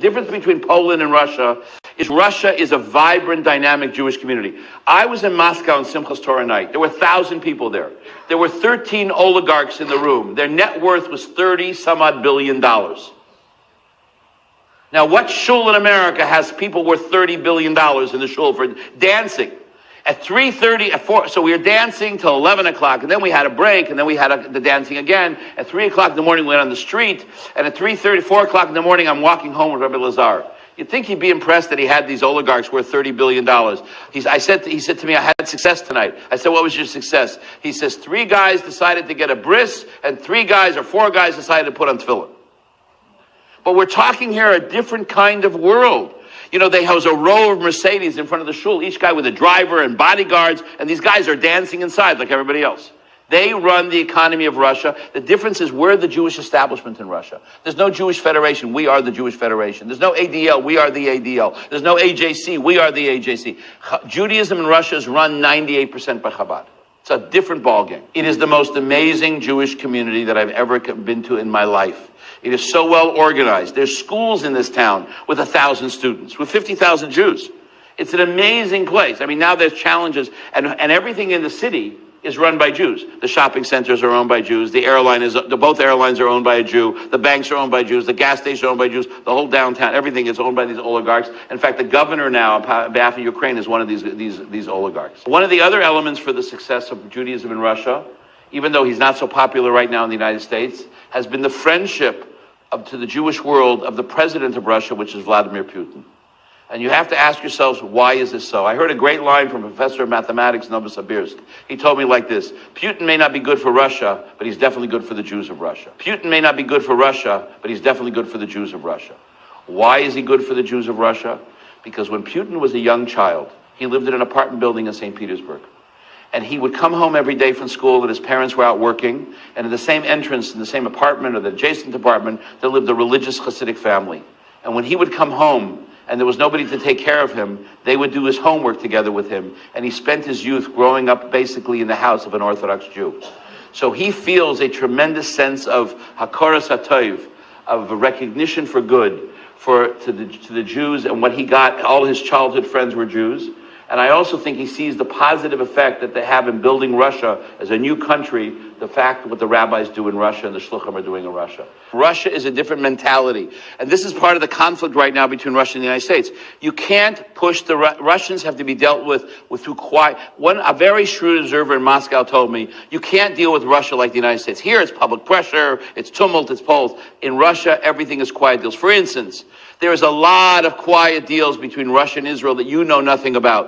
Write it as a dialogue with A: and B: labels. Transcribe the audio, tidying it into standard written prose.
A: difference between Poland and Russia is a vibrant, dynamic Jewish community. I was in Moscow on Simchas Torah night. There were 1,000 people there. There were 13 oligarchs in the room. Their net worth was $30-some-odd billion. Now, what shul in America has people worth $30 billion in the shul for dancing? At 3:30, at 4, so we were dancing till 11 o'clock, and then we had a break, and then we had the dancing again. At 3 o'clock in the morning, we went on the street, and at 3:30, 4 o'clock in the morning, I'm walking home with Rabbi Lazar. You'd think he'd be impressed that he had these oligarchs worth $30 billion. He said to me, I had success tonight. I said, what was your success? He says, 3 guys decided to get a bris, and 4 guys decided to put on tefillin. But we're talking here a different kind of world. You know, they house a row of Mercedes in front of the shul, each guy with a driver and bodyguards, and these guys are dancing inside like everybody else. They run the economy of Russia. The difference is we're the Jewish establishment in Russia. There's no Jewish Federation. We are the Jewish Federation. There's no ADL. We are the ADL. There's no AJC. We are the AJC. Judaism in Russia is run 98% by Chabad. It's a different ballgame. It is the most amazing Jewish community that I've ever been to in my life. It is so well organized. There's schools in this town with 1,000 students, with 50,000 Jews. It's an amazing place. I mean, now there's challenges, and everything in the city is run by Jews. The shopping centers are owned by Jews. Both airlines are owned by a Jew. The banks are owned by Jews. The gas stations are owned by Jews. The whole downtown, everything is owned by these oligarchs. In fact, the governor now, on behalf of Ukraine, is one of these oligarchs. One of the other elements for the success of Judaism in Russia, even though he's not so popular right now in the United States, has been the friendship to the Jewish world of the president of Russia, which is Vladimir Putin. And you have to ask yourselves, why is this so? I heard a great line from a professor of mathematics, Novosibirsk. He told me like this: Putin may not be good for Russia, but he's definitely good for the Jews of Russia. Putin may not be good for Russia, but he's definitely good for the Jews of Russia. Why is he good for the Jews of Russia? Because when Putin was a young child, he lived in an apartment building in St. Petersburg. And he would come home every day from school, and his parents were out working, and in the same entrance, in the same apartment or the adjacent apartment, there lived a religious Hasidic family. And when he would come home, and there was nobody to take care of him, they would do his homework together with him. And he spent his youth growing up basically in the house of an Orthodox Jew. So he feels a tremendous sense of hakaras hatov, of recognition for good, to the Jews, and what he got. All his childhood friends were Jews. And I also think he sees the positive effect that they have in building Russia as a new country, the fact what the rabbis do in Russia and the shluchim are doing in Russia. Russia is a different mentality. And this is part of the conflict right now between Russia and the United States. You can't push the Russians have to be dealt with through quiet. A very shrewd observer in Moscow told me, you can't deal with Russia like the United States. Here it's public pressure, it's tumult, it's polls. In Russia, everything is quiet deals. For instance, there is a lot of quiet deals between Russia and Israel that you know nothing about.